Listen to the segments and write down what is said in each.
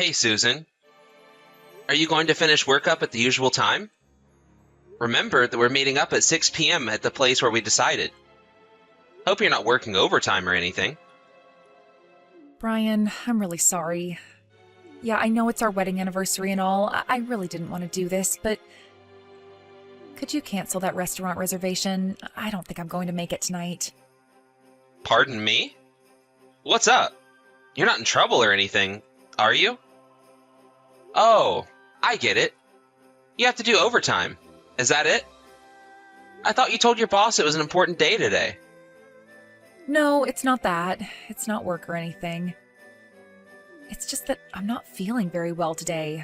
Hey, Susan. Are you going to finish work up at the usual time? Remember that we're meeting up at 6 p.m. at the place where we decided. Hope you're not working overtime or anything. Brian, I'm really sorry. Yeah, I know it's our wedding anniversary and all. I really didn't want to do this, but could you cancel that restaurant reservation? I don't think I'm going to make it tonight. Pardon me? What's up? You're not in trouble or anything, are you? Oh, I get it. You have to do overtime. Is that it? I thought you told your boss it was an important day today. No, it's not that. It's not work or anything. It's just that I'm not feeling very well today.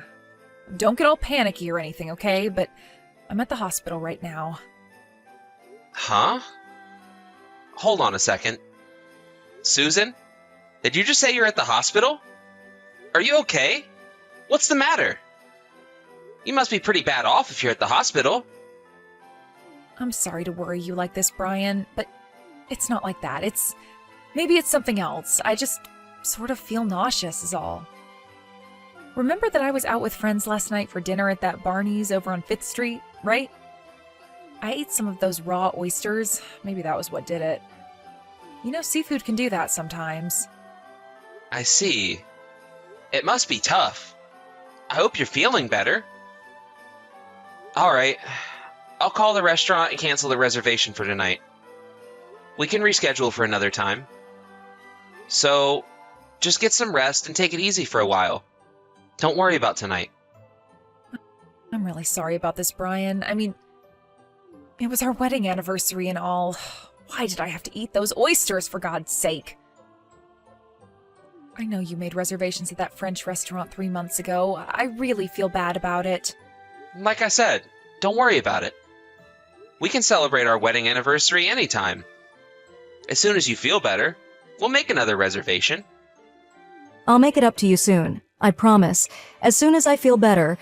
Don't get all panicky or anything, okay? But I'm at the hospital right now. Huh? Hold on a second. Susan? Did you just say you're at the hospital? Are you okay? What's the matter? You must be pretty bad off if you're at the hospital. I'm sorry to worry you like this, Brian, but it's not like that. Maybe it's something else. I just sort of feel nauseous is all. Remember that I was out with friends last night for dinner at that Barney's over on 5th Street, right? I ate some of those raw oysters. Maybe that was what did it. You know, seafood can do that sometimes. I see. It must be tough. I hope you're feeling better. All right. I'll call the restaurant and cancel the reservation for tonight. We can reschedule for another time. So, just get some rest and take it easy for a while. Don't worry about tonight. I'm really sorry about this, Brian. I mean, it was our wedding anniversary and all. Why did I have to eat those oysters, for God's sake? I know you made reservations at that French restaurant 3 months ago. I really feel bad about it. Like I said, don't worry about it. We can celebrate our wedding anniversary anytime. As soon as you feel better, we'll make another reservation. I'll make it up to you soon. I promise. As soon as I feel better.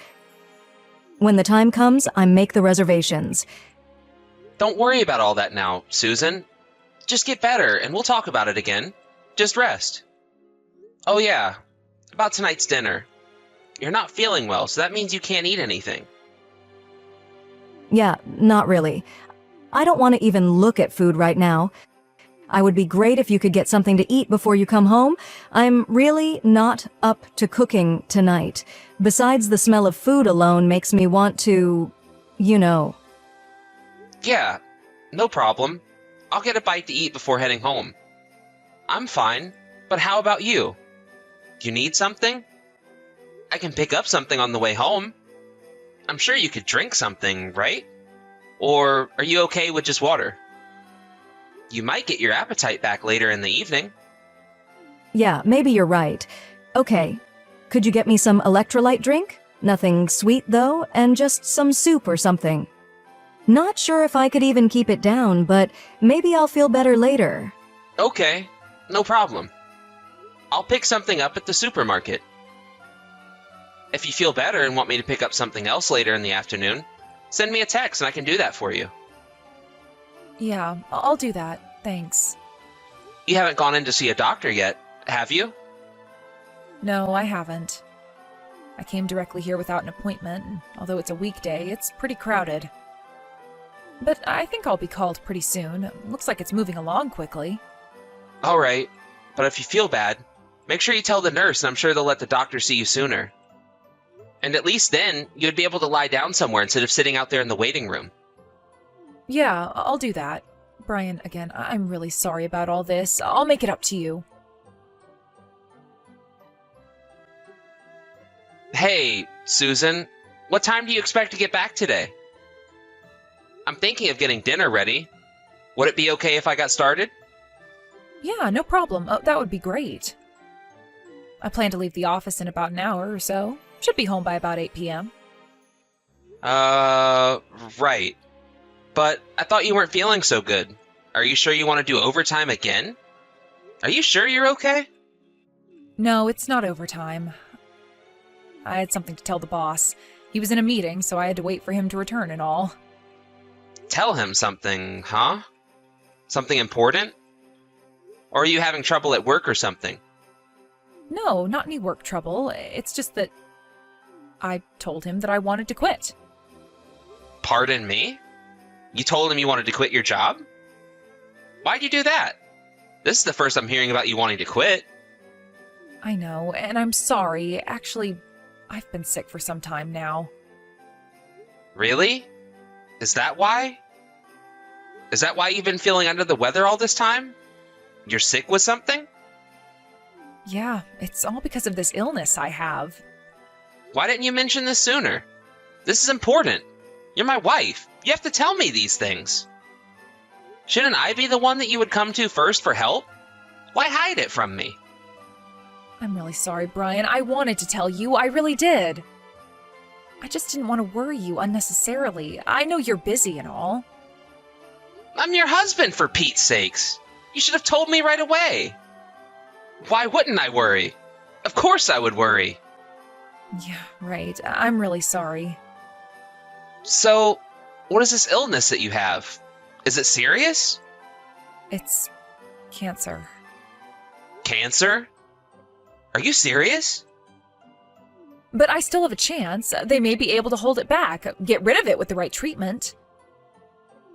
When the time comes, I make the reservations. Don't worry about all that now, Susan. Just get better and we'll talk about it again. Just rest. Oh yeah, about tonight's dinner. You're not feeling well, so that means you can't eat anything. Yeah, not really. I don't want to even look at food right now. I would be great if you could get something to eat before you come home. I'm really not up to cooking tonight. Besides, the smell of food alone makes me want to, you know. Yeah, no problem. I'll get a bite to eat before heading home. I'm fine, but how about you? You need something? I can pick up something on the way home. I'm sure you could drink something, right? Or are you okay with just water? You might get your appetite back later in the evening. Yeah, maybe you're right. Okay. Could you get me some electrolyte drink? Nothing sweet, though, and just some soup or something. Not sure if I could even keep it down, but maybe I'll feel better later. Okay, no problem. I'll pick something up at the supermarket. If you feel better and want me to pick up something else later in the afternoon, send me a text and I can do that for you. Yeah, I'll do that. Thanks. You haven't gone in to see a doctor yet, have you? No, I haven't. I came directly here without an appointment, and although it's a weekday, it's pretty crowded. But I think I'll be called pretty soon. Looks like it's moving along quickly. All right, but if you feel bad, make sure you tell the nurse and I'm sure they'll let the doctor see you sooner. And at least then, you'd be able to lie down somewhere instead of sitting out there in the waiting room. Yeah, I'll do that. Brian, again, I'm really sorry about all this. I'll make it up to you. Hey, Susan, what time do you expect to get back today? I'm thinking of getting dinner ready. Would it be okay if I got started? Yeah, no problem. That would be great. I plan to leave the office in about an hour or so. Should be home by about 8 p.m. Right. But I thought you weren't feeling so good. Are you sure you want to do overtime again? Are you sure you're okay? No, it's not overtime. I had something to tell the boss. He was in a meeting, so I had to wait for him to return and all. Tell him something, huh? Something important? Or are you having trouble at work or something? No, not any work trouble. It's just that I told him that I wanted to quit. Pardon me? You told him you wanted to quit your job? Why'd you do that? This is the first I'm hearing about you wanting to quit. I know, and I'm sorry. Actually, I've been sick for some time now. Really? Is that why? Is that why you've been feeling under the weather all this time? You're sick with something? Yeah, it's all because of this illness I have. Why didn't you mention this sooner? This is important. You're my wife. You have to tell me these things. Shouldn't I be the one that you would come to first for help? Why hide it from me? I'm really sorry, Brian. I wanted to tell you. I really did. I just didn't want to worry you unnecessarily. I know you're busy and all. I'm your husband, for Pete's sakes. You should have told me right away. Why wouldn't I worry? Of course I would worry. Yeah, right. I'm really sorry. So, what is this illness that you have? Is it serious? It's cancer. Cancer? Are you serious? But I still have a chance. They may be able to hold it back, get rid of it with the right treatment.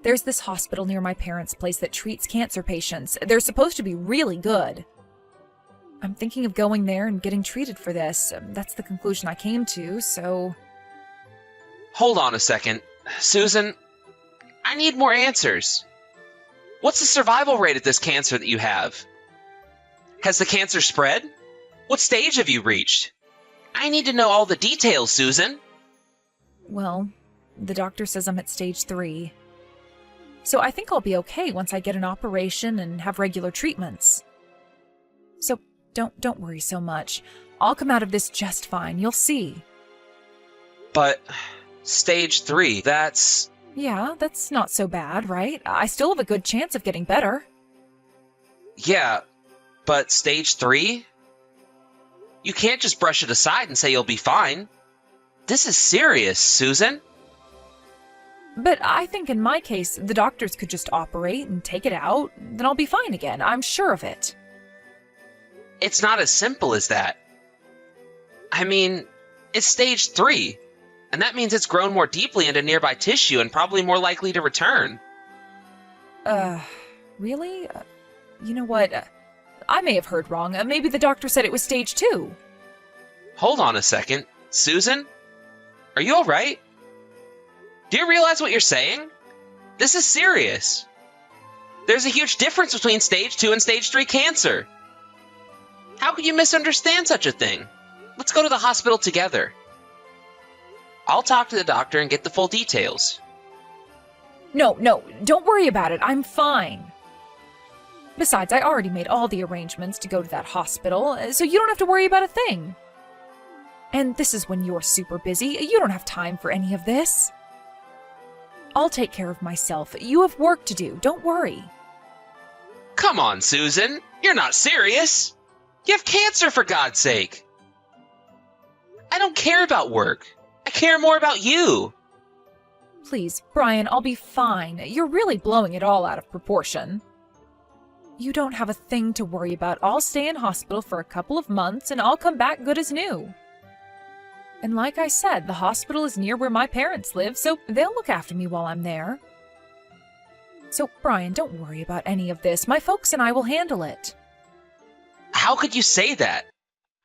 There's this hospital near my parents' place that treats cancer patients. They're supposed to be really good. I'm thinking of going there and getting treated for this. That's the conclusion I came to, so... Hold on a second. Susan, I need more answers. What's the survival rate of this cancer that you have? Has the cancer spread? What stage have you reached? I need to know all the details, Susan. Well, the doctor says I'm at stage 3. So I think I'll be okay once I get an operation and have regular treatments. So don't worry so much. I'll come out of this just fine, you'll see. But stage 3, that's... Yeah, that's not so bad, right? I still have a good chance of getting better. Yeah, but stage 3? You can't just brush it aside and say you'll be fine. This is serious, Susan. But I think in my case, the doctors could just operate and take it out, then I'll be fine again. I'm sure of it. It's not as simple as that. I mean, it's stage 3, and that means it's grown more deeply into nearby tissue and probably more likely to return. Really? You know what? I may have heard wrong. Maybe the doctor said it was stage 2. Hold on a second. Susan? Are you alright? Do you realize what you're saying? This is serious. There's a huge difference between stage 2 and stage 3 cancer. How could you misunderstand such a thing? Let's go to the hospital together. I'll talk to the doctor and get the full details. No, don't worry about it. I'm fine. Besides, I already made all the arrangements to go to that hospital, so you don't have to worry about a thing. And this is when you're super busy. You don't have time for any of this. I'll take care of myself. You have work to do. Don't worry. Come on, Susan. You're not serious. You have cancer, for God's sake. I don't care about work. I care more about you. Please, Brian, I'll be fine. You're really blowing it all out of proportion. You don't have a thing to worry about. I'll stay in hospital for a couple of months and I'll come back good as new. And like I said, the hospital is near where my parents live, so they'll look after me while I'm there. So, Brian, don't worry about any of this. My folks and I will handle it. How could you say that?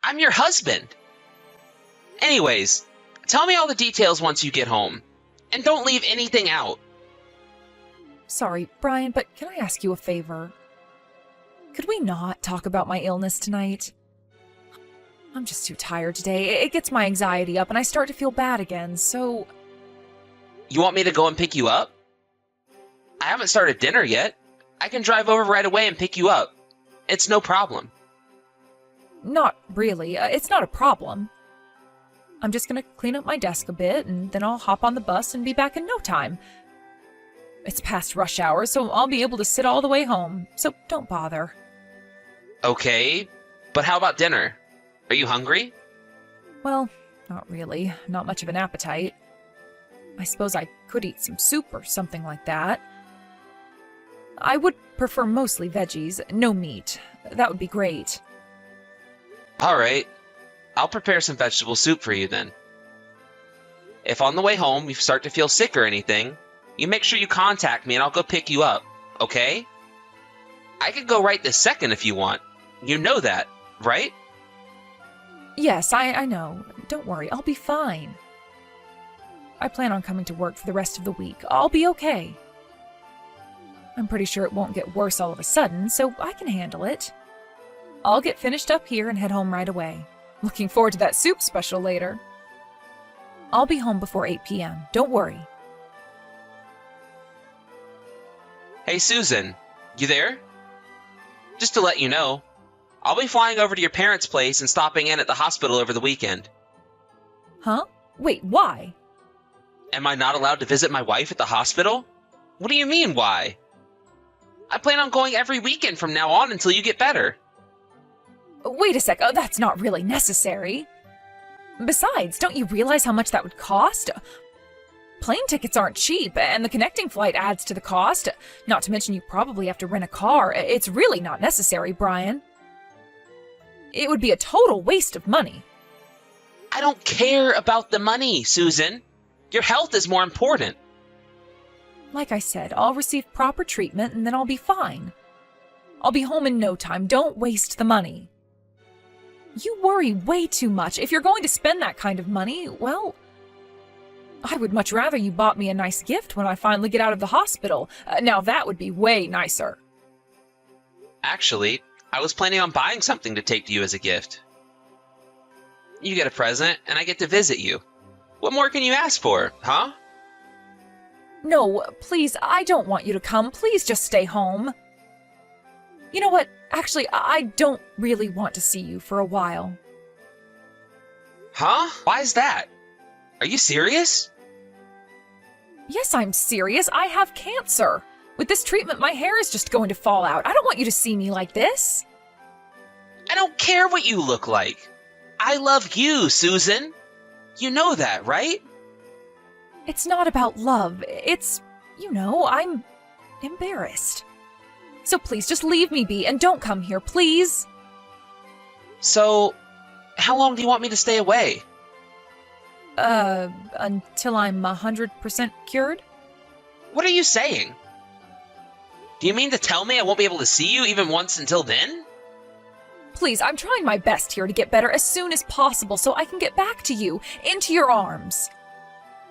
I'm your husband. Anyways, tell me all the details once you get home. And don't leave anything out. Sorry, Brian, but can I ask you a favor? Could we not talk about my illness tonight? I'm just too tired today. It gets my anxiety up and I start to feel bad again, so... You want me to go and pick you up? I haven't started dinner yet. I can drive over right away and pick you up. It's no problem. Not really. It's not a problem. I'm just gonna clean up my desk a bit, and then I'll hop on the bus and be back in no time. It's past rush hour, so I'll be able to sit all the way home, so don't bother. Okay, but how about dinner? Are you hungry? Well, not really. Not much of an appetite. I suppose I could eat some soup or something like that. I would prefer mostly veggies, no meat. That would be great. Alright, I'll prepare some vegetable soup for you then. If on the way home you start to feel sick or anything, you make sure you contact me and I'll go pick you up, okay? I could go right this second if you want. You know that, right? Yes, I know. Don't worry, I'll be fine. I plan on coming to work for the rest of the week. I'll be okay. I'm pretty sure it won't get worse all of a sudden, so I can handle it. I'll get finished up here and head home right away. Looking forward to that soup special later. I'll be home before 8 p.m. Don't worry. Hey Susan, you there? Just to let you know, I'll be flying over to your parents' place and stopping in at the hospital over the weekend. Huh? Wait, why? Am I not allowed to visit my wife at the hospital? What do you mean, why? I plan on going every weekend from now on until you get better. Wait a sec, that's not really necessary. Besides, don't you realize how much that would cost? Plane tickets aren't cheap, and the connecting flight adds to the cost. Not to mention you probably have to rent a car. It's really not necessary, Brian. It would be a total waste of money. I don't care about the money, Susan. Your health is more important. Like I said, I'll receive proper treatment and then I'll be fine. I'll be home in no time. Don't waste the money. You worry way too much. If you're going to spend that kind of money, well, I would much rather you bought me a nice gift when I finally get out of the hospital. Now that would be way nicer. Actually, I was planning on buying something to take to you as a gift. You get a present, and I get to visit you. What more can you ask for, huh? No, please, I don't want you to come. Please just stay home. You know what? Actually, I don't really want to see you for a while. Huh? Why is that? Are you serious? Yes, I'm serious. I have cancer. With this treatment, my hair is just going to fall out. I don't want you to see me like this. I don't care what you look like. I love you, Susan. You know that, right? It's not about love. It's, I'm embarrassed. So please, just leave me be and don't come here, please. So, how long do you want me to stay away? Until I'm 100% cured? What are you saying? Do you mean to tell me I won't be able to see you even once until then? Please, I'm trying my best here to get better as soon as possible so I can get back to you, into your arms.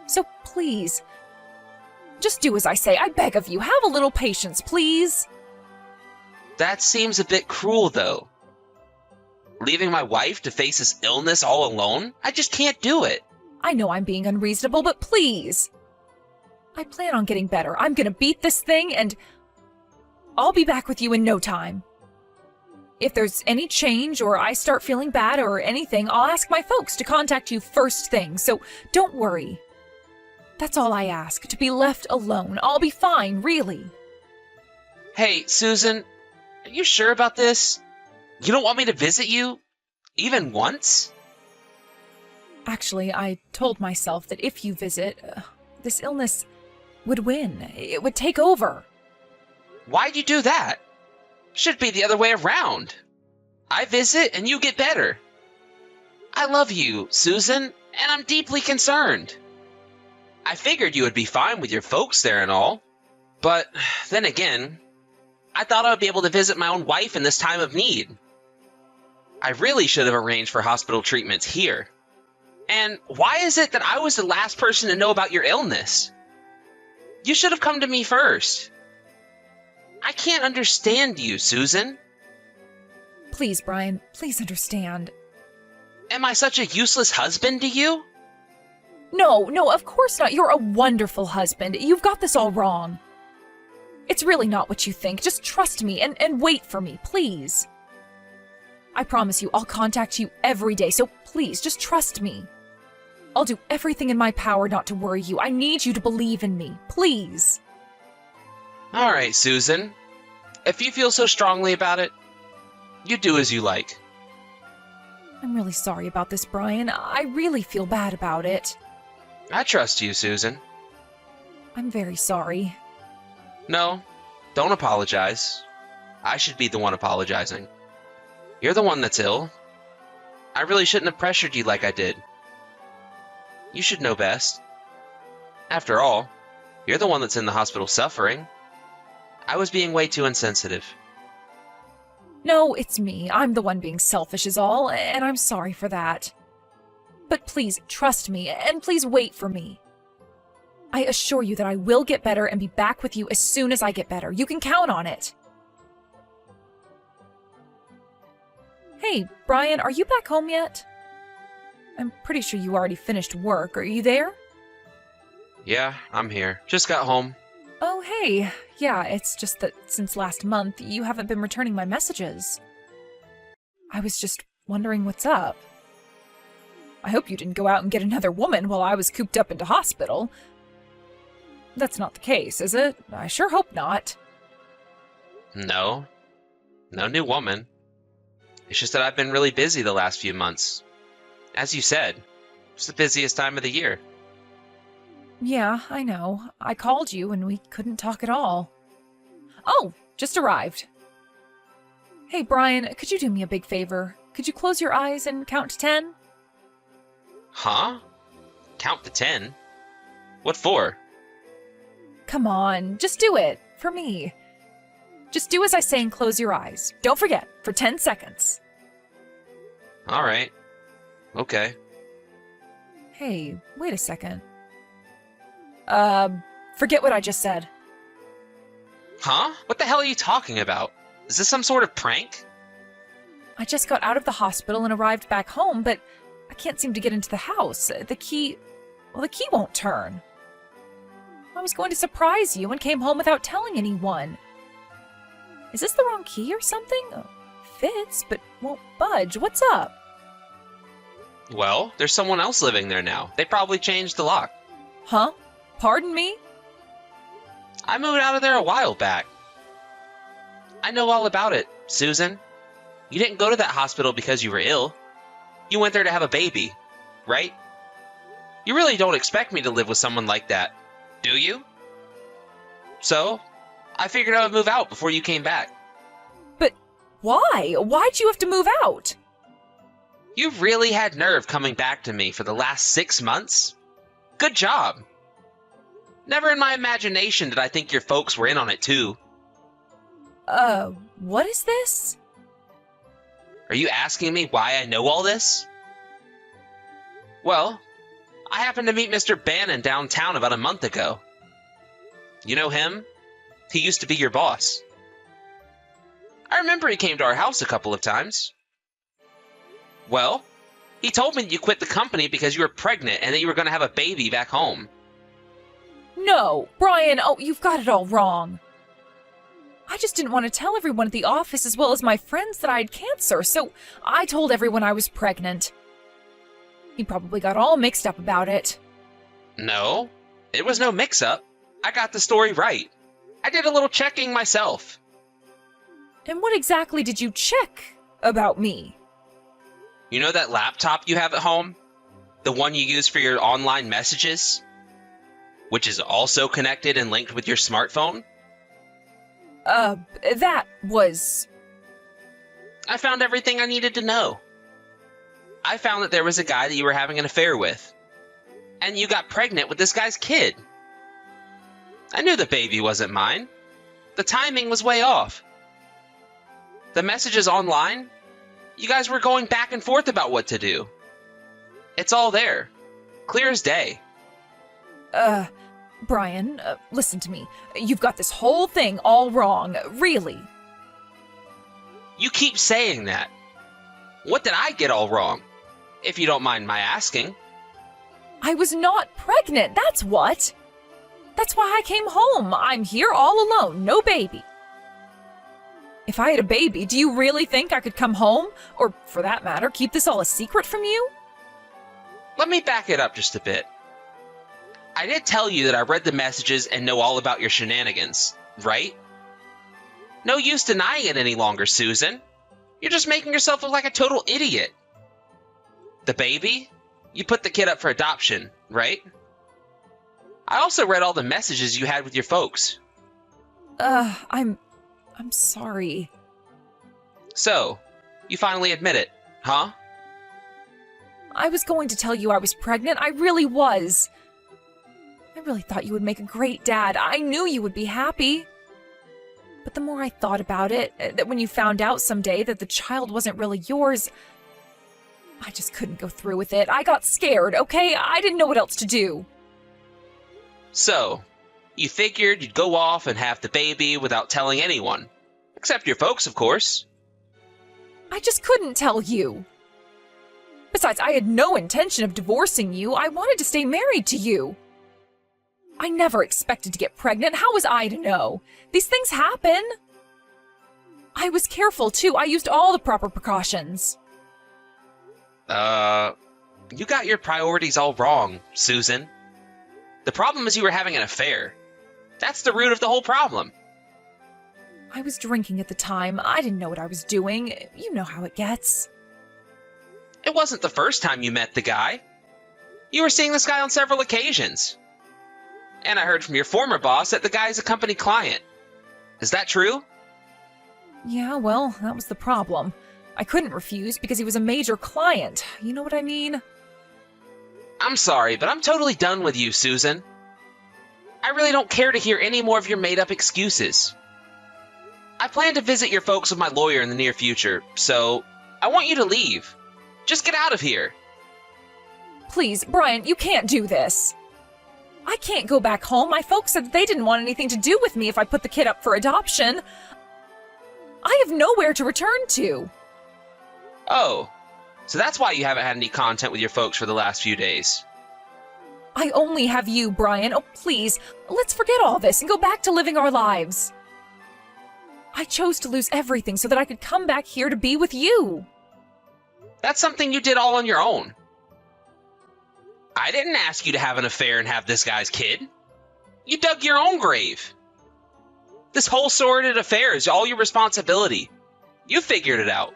So please, just do as I say. I beg of you, have a little patience, please. That seems a bit cruel, though. Leaving my wife to face this illness all alone? I just can't do it. I know I'm being unreasonable, but please. I plan on getting better. I'm gonna beat this thing, and I'll be back with you in no time. If there's any change or I start feeling bad or anything, I'll ask my folks to contact you first thing, so don't worry. That's all I ask, to be left alone. I'll be fine, really. Hey, Susan, are you sure about this? You don't want me to visit you? Even once? Actually, I told myself that if you visit, this illness would win. It would take over. Why'd you do that? Should be the other way around. I visit and you get better. I love you, Susan, and I'm deeply concerned. I figured you would be fine with your folks there and all. But then again, I thought I would be able to visit my own wife in this time of need. I really should have arranged for hospital treatments here. And why is it that I was the last person to know about your illness? You should have come to me first. I can't understand you, Susan. Please, Brian, please understand. Am I such a useless husband to you? No, of course not. You're a wonderful husband. You've got this all wrong. It's really not what you think. Just trust me and wait for me, please. I promise you, I'll contact you every day, so please, just trust me. I'll do everything in my power not to worry you. I need you to believe in me, please. All right, Susan. If you feel so strongly about it, you do as you like. I'm really sorry about this, Brian. I really feel bad about it. I trust you, Susan. I'm very sorry. No, don't apologize. I should be the one apologizing. You're the one that's ill. I really shouldn't have pressured you like I did. You should know best. After all, you're the one that's in the hospital suffering. I was being way too insensitive. No, it's me. I'm the one being selfish is all, and I'm sorry for that. But please, trust me, and please wait for me. I assure you that I will get better and be back with you as soon as I get better. You can count on it. Hey, Brian, are you back home yet? I'm pretty sure you already finished work. Are you there? Yeah, I'm here. Just got home. Oh, hey. Yeah, it's just that since last month, you haven't been returning my messages. I was just wondering what's up. I hope you didn't go out and get another woman while I was cooped up into hospital. That's not the case, is it? I sure hope not. No. No new woman. It's just that I've been really busy the last few months. As you said, it's the busiest time of the year. Yeah, I know. I called you and we couldn't talk at all. Oh, just arrived. Hey, Brian, could you do me a big favor? Could you close your eyes and count to 10? Huh? Count to 10? What for? Come on, just do it. For me. Just do as I say and close your eyes. Don't forget, for 10 seconds. Alright. Okay. Hey, wait a second. Forget what I just said. Huh? What the hell are you talking about? Is this some sort of prank? I just got out of the hospital and arrived back home, but I can't seem to get into the house. The key won't turn. I was going to surprise you and came home without telling anyone. Is this the wrong key or something? Fits, but won't budge. What's up? Well, there's someone else living there now. They probably changed the lock. Huh? Pardon me? I moved out of there a while back. I know all about it, Susan. You didn't go to that hospital because you were ill. You went there to have a baby, right? You really don't expect me to live with someone like that, do you? So, I figured I would move out before you came back. But why? Why'd you have to move out? You've really had nerve coming back to me for the last 6 months? Good job. Never in my imagination did I think your folks were in on it too. What is this? Are you asking me why I know all this? Well, I happened to meet Mr. Bannon downtown about a month ago. You know him? He used to be your boss. I remember he came to our house a couple of times. Well, he told me that you quit the company because you were pregnant and that you were going to have a baby back home. No, Brian, you've got it all wrong. I just didn't want to tell everyone at the office as well as my friends that I had cancer, so I told everyone I was pregnant. He probably got all mixed up about it. No, it was no mix-up. I got the story right. I did a little checking myself. And what exactly did you check about me? You know that laptop you have at home? The one you use for your online messages? Which is also connected and linked with your smartphone? That was... I found everything I needed to know. I found that there was a guy that you were having an affair with. And you got pregnant with this guy's kid. I knew the baby wasn't mine. The timing was way off. The messages online, you guys were going back and forth about what to do. It's all there. Clear as day. Brian, listen to me. You've got this whole thing all wrong, really. You keep saying that. What did I get all wrong? If you don't mind my asking. I was not pregnant, that's what. That's why I came home. I'm here all alone, no baby. If I had a baby, do you really think I could come home? Or, for that matter, keep this all a secret from you? Let me back it up just a bit. I did tell you that I read the messages and know all about your shenanigans, right? No use denying it any longer, Susan. You're just making yourself look like a total idiot. The baby? You put the kid up for adoption, right? I also read all the messages you had with your folks. I'm sorry. So, you finally admit it, huh? I was going to tell you I was pregnant. I really was. I really thought you would make a great dad. I knew you would be happy. But the more I thought about it, that when you found out someday that the child wasn't really yours, I just couldn't go through with it. I got scared, okay? I didn't know what else to do. So, you figured you'd go off and have the baby without telling anyone. Except your folks, of course. I just couldn't tell you. Besides, I had no intention of divorcing you. I wanted to stay married to you. I never expected to get pregnant. How was I to know? These things happen. I was careful, too. I used all the proper precautions. You got your priorities all wrong, Susan. The problem is you were having an affair. That's the root of the whole problem. I was drinking at the time. I didn't know what I was doing. You know how it gets. It wasn't the first time you met the guy. You were seeing this guy on several occasions. And I heard from your former boss that the guy's a company client. Is that true? Yeah, well, that was the problem. I couldn't refuse because he was a major client. You know what I mean? I'm sorry, but I'm totally done with you, Susan. I really don't care to hear any more of your made-up excuses. I plan to visit your folks with my lawyer in the near future, so I want you to leave. Just get out of here. Please, Brian, you can't do this. I can't go back home. My folks said that they didn't want anything to do with me if I put the kid up for adoption. I have nowhere to return to. Oh, so that's why you haven't had any contact with your folks for the last few days. I only have you, Brian. Oh, please, let's forget all this and go back to living our lives. I chose to lose everything so that I could come back here to be with you. That's something you did all on your own. I didn't ask you to have an affair and have this guy's kid. You dug your own grave. This whole sordid affair is all your responsibility. You figured it out.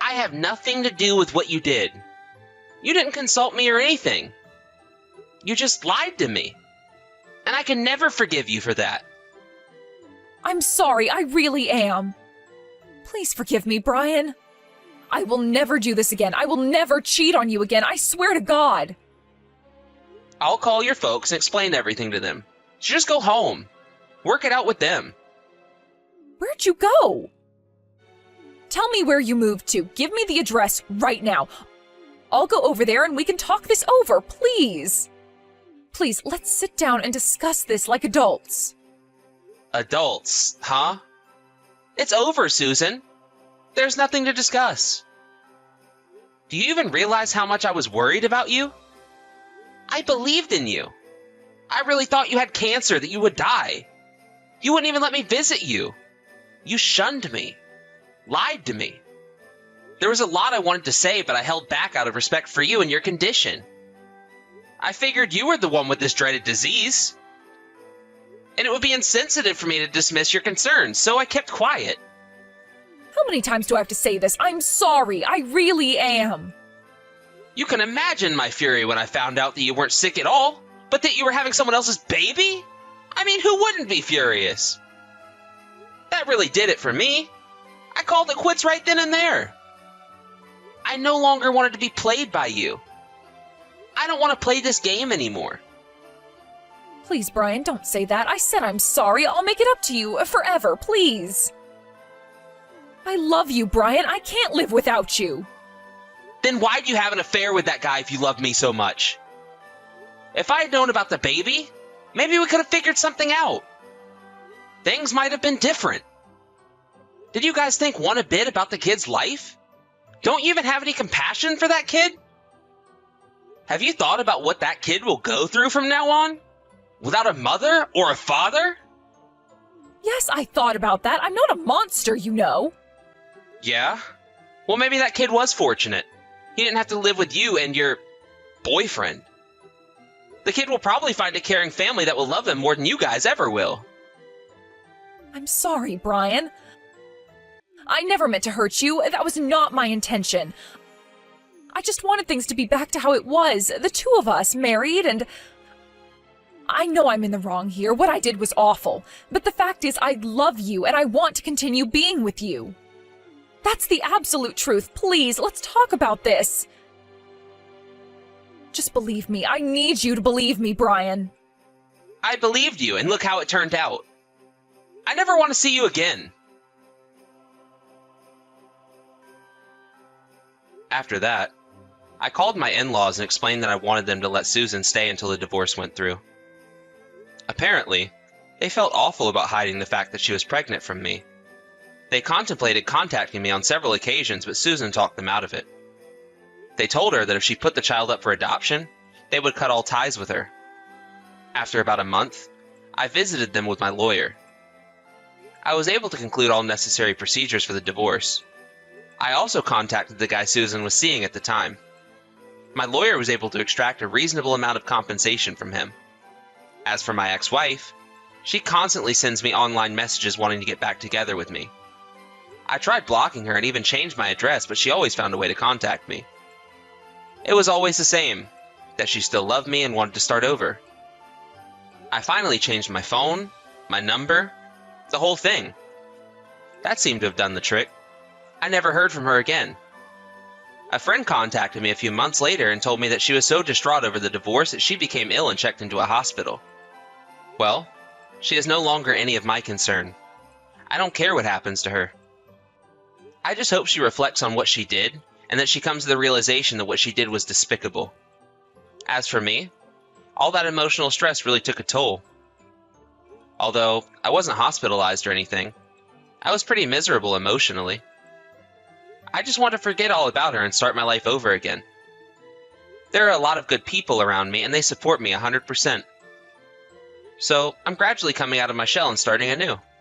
I have nothing to do with what you did. You didn't consult me or anything. You just lied to me. And I can never forgive you for that. I'm sorry, I really am. Please forgive me, Brian. I will never do this again. I will never cheat on you again. I swear to God. I'll call your folks and explain everything to them. So just go home. Work it out with them. Where'd you go? Tell me where you moved to. Give me the address right now. I'll go over there and we can talk this over, please. Please, let's sit down and discuss this like adults. Adults, huh? It's over, Susan. There's nothing to discuss. Do you even realize how much I was worried about you? I believed in you. I really thought you had cancer, that you would die. You wouldn't even let me visit you. You shunned me. Lied to me. There was a lot I wanted to say, but I held back out of respect for you and your condition. I figured you were the one with this dreaded disease. And it would be insensitive for me to dismiss your concerns, so I kept quiet. How many times do I have to say this? I'm sorry. I really am. You can imagine my fury when I found out that you weren't sick at all, but that you were having someone else's baby? I mean, who wouldn't be furious? That really did it for me. I called it quits right then and there. I no longer wanted to be played by you. I don't want to play this game anymore. Please, Brian, don't say that. I said I'm sorry. I'll make it up to you forever, please. I love you, Brian. I can't live without you. Then why'd you have an affair with that guy if you loved me so much? If I had known about the baby, maybe we could have figured something out. Things might have been different. Did you guys think one a bit about the kid's life? Don't you even have any compassion for that kid? Have you thought about what that kid will go through from now on? Without a mother or a father? Yes, I thought about that. I'm not a monster, you know. Yeah? Well, maybe that kid was fortunate. He didn't have to live with you and your boyfriend. The kid will probably find a caring family that will love him more than you guys ever will. I'm sorry, Brian. I never meant to hurt you. That was not my intention. I just wanted things to be back to how it was. The two of us, married, and... I know I'm in the wrong here. What I did was awful. But the fact is, I love you, and I want to continue being with you. That's the absolute truth. Please, let's talk about this. Just believe me. I need you to believe me, Brian. I believed you, and look how it turned out. I never want to see you again. After that, I called my in-laws and explained that I wanted them to let Susan stay until the divorce went through. Apparently, they felt awful about hiding the fact that she was pregnant from me. They contemplated contacting me on several occasions, but Susan talked them out of it. They told her that if she put the child up for adoption, they would cut all ties with her. After about a month, I visited them with my lawyer. I was able to conclude all necessary procedures for the divorce. I also contacted the guy Susan was seeing at the time. My lawyer was able to extract a reasonable amount of compensation from him. As for my ex-wife, she constantly sends me online messages wanting to get back together with me. I tried blocking her and even changed my address, but she always found a way to contact me. It was always the same, that she still loved me and wanted to start over. I finally changed my phone, my number, the whole thing. That seemed to have done the trick. I never heard from her again. A friend contacted me a few months later and told me that she was so distraught over the divorce that she became ill and checked into a hospital. Well, she is no longer any of my concern. I don't care what happens to her. I just hope she reflects on what she did, and that she comes to the realization that what she did was despicable. As for me, all that emotional stress really took a toll. Although I wasn't hospitalized or anything, I was pretty miserable emotionally. I just want to forget all about her and start my life over again. There are a lot of good people around me, and they support me 100%. So I'm gradually coming out of my shell and starting anew.